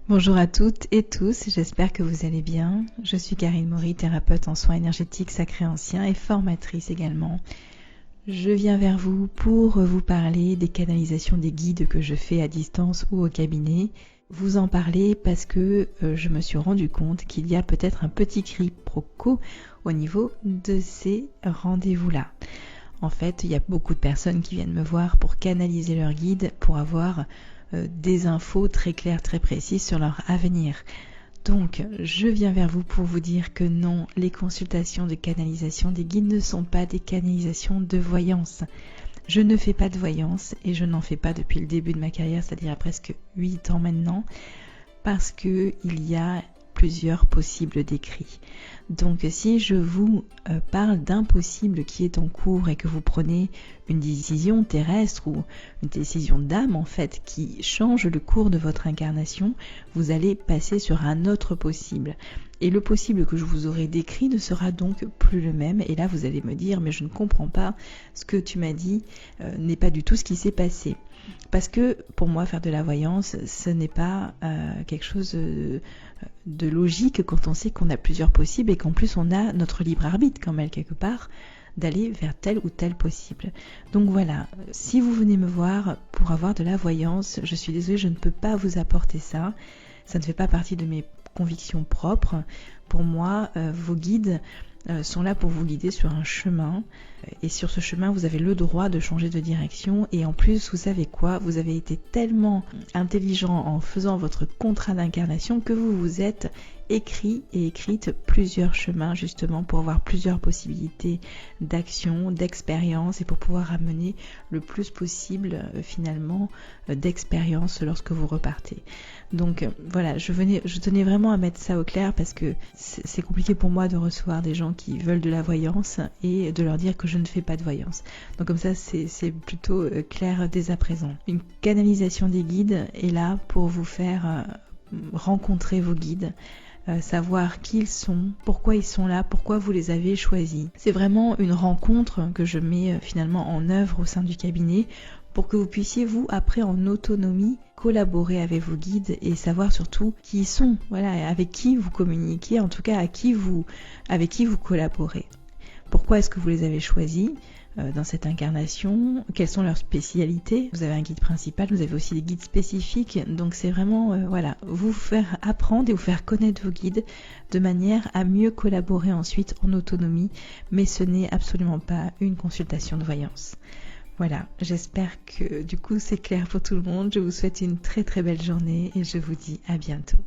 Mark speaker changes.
Speaker 1: Bonjour à toutes et tous, j'espère que vous allez bien. Je suis Karine Maury, thérapeute en soins énergétiques sacrés anciens et formatrice également. Je viens vers vous pour vous parler des canalisations des guides que je fais à distance ou au cabinet. Vous en parler parce que je me suis rendu compte qu'il y a peut-être un petit quiproquo au niveau de ces rendez-vous-là. En fait, il y a beaucoup de personnes qui viennent me voir pour canaliser leurs guides, pour avoir des infos très claires, très précises sur leur avenir. Donc, je viens vers vous pour vous dire que non, les consultations de canalisation des guides ne sont pas des canalisations de voyance. Je ne fais pas de voyance et je n'en fais pas depuis le début de ma carrière, c'est-à-dire à presque 8 ans maintenant, parce qu'il y a plusieurs possibles décrits. Donc si je vous parle d'un possible qui est en cours et que vous prenez une décision terrestre ou une décision d'âme en fait qui change le cours de votre incarnation, vous allez passer sur un autre possible. Et le possible que je vous aurai décrit ne sera donc plus le même. Et là vous allez me dire mais je ne comprends pas, ce que tu m'as dit n'est pas du tout ce qui s'est passé. Parce que pour moi faire de la voyance ce n'est pas quelque chose de logique quand on sait qu'on a plusieurs possibles et qu'en plus on a notre libre arbitre quand même quelque part d'aller vers tel ou tel possible. Donc voilà, si vous venez me voir pour avoir de la voyance, je suis désolée, je ne peux pas vous apporter ça. Ça ne fait pas partie de mes convictions propres. Pour moi, vos guides sont là pour vous guider sur un chemin et sur ce chemin vous avez le droit de changer de direction et en plus vous savez quoi, vous avez été tellement intelligent en faisant votre contrat d'incarnation que vous vous êtes écrit et écrite plusieurs chemins justement pour avoir plusieurs possibilités d'action, d'expérience et pour pouvoir amener le plus possible finalement d'expérience lorsque vous repartez. Donc voilà, je tenais vraiment à mettre ça au clair parce que c'est compliqué pour moi de recevoir des gens qui veulent de la voyance et de leur dire que je ne fais pas de voyance. Donc comme ça c'est plutôt clair dès à présent. Une canalisation des guides est là pour vous faire rencontrer vos guides, savoir qui ils sont, pourquoi ils sont là, pourquoi vous les avez choisis. C'est vraiment une rencontre que je mets finalement en œuvre au sein du cabinet pour que vous puissiez vous après en autonomie collaborer avec vos guides et savoir surtout qui ils sont, voilà, avec qui vous communiquez, en tout cas avec qui vous collaborez. Pourquoi est-ce que vous les avez choisis dans cette incarnation, quelles sont leurs spécialités. Vous avez un guide principal, vous avez aussi des guides spécifiques, donc c'est vraiment vous faire apprendre et vous faire connaître vos guides de manière à mieux collaborer ensuite en autonomie, mais ce n'est absolument pas une consultation de voyance. Voilà, j'espère que du coup c'est clair pour tout le monde. Je vous souhaite une très très belle journée et je vous dis à bientôt.